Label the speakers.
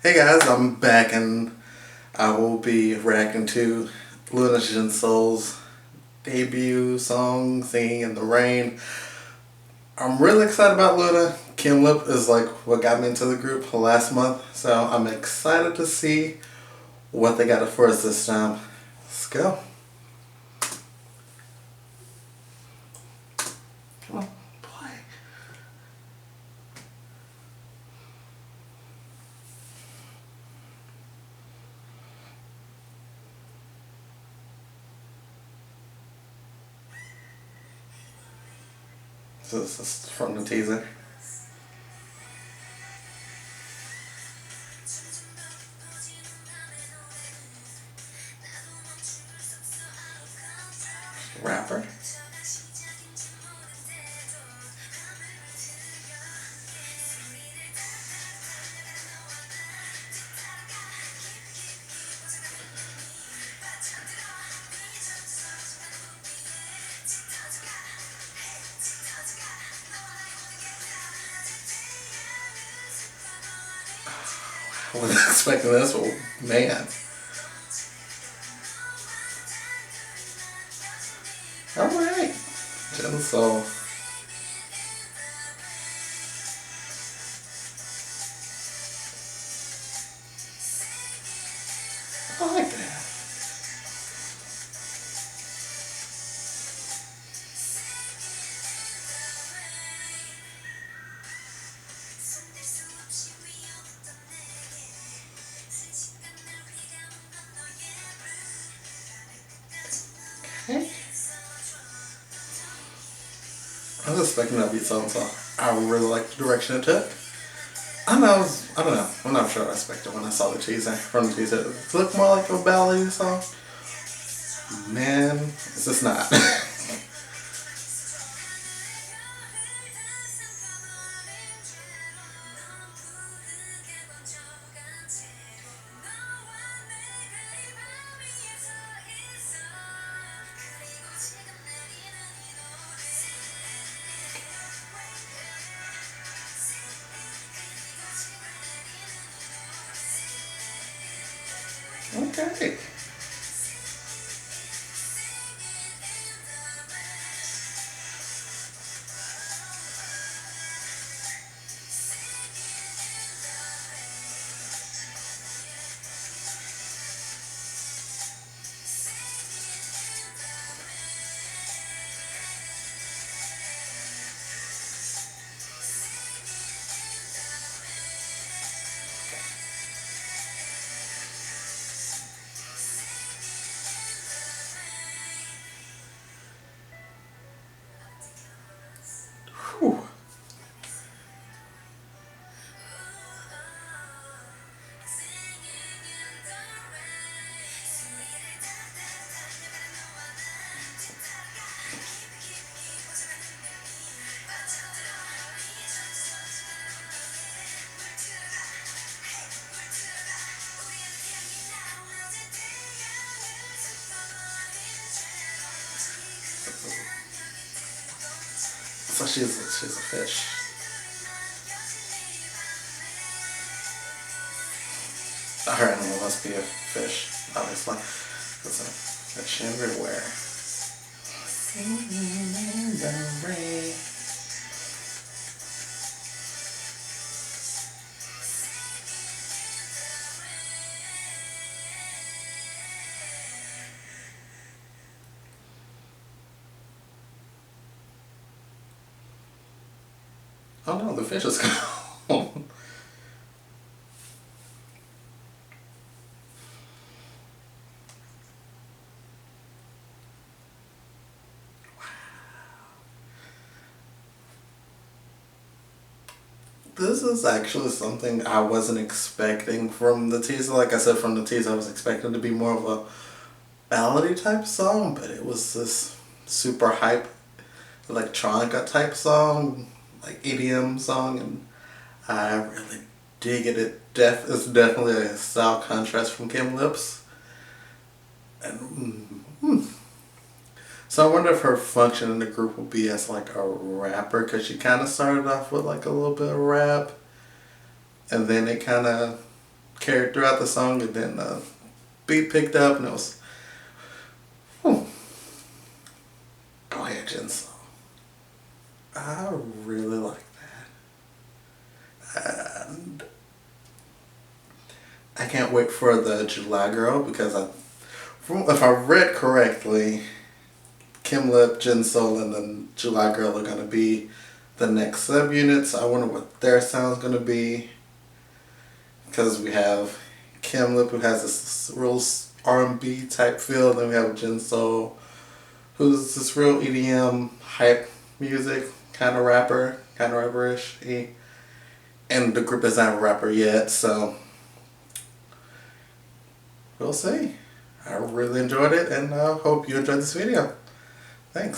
Speaker 1: Hey guys, I'm back and I will be reacting to Loona's Jinsoul's debut song, Singing in the Rain. I'm really excited about Loona. Kim Lip is like what got me into the group last month, so I'm excited to see what they got for us this time. Let's go. Come on, play. So this is from the teaser. Rapper. I wasn't expecting this, but man. Alright. Jinsoul. I like that. Okay. I was expecting that beat song, so I really like the direction it took. I don't know. I'm not sure what I expected when I saw the teaser. From the teaser, it looked more like a ballad song. Man, it's just not. Okay. Whew. So she's a fish. Her animal must be a fish, obviously. There's a fish everywhere. Singing in the rain. Oh no, the fish is gone. This is actually something I wasn't expecting from the teaser. Like I said, from the teaser, I was expecting to be more of a ballady type song, but it was this super hype electronica type song, like EDM song, and I really dig it. It's definitely a style contrast from Kim Lips, and so I wonder if her function in the group will be as like a rapper, because she kind of started off with like a little bit of rap, and then it kind of carried throughout the song, and then the beat picked up, and it was, whew. Go ahead, Jinsoul. I really like that. And I can't wait for the July Girl, because if I read correctly, Kim Lip, Jinsoul, and the July Girl are going to be the next subunits. I wonder what their sound's going to be, because we have Kim Lip, who has this real R&B type feel, then we have Jinsoul, who's this real EDM hype music kind of rapper, kind of rapperish. And the group is not a rapper yet, so we'll see. I really enjoyed it, and I hope you enjoyed this video. Thanks.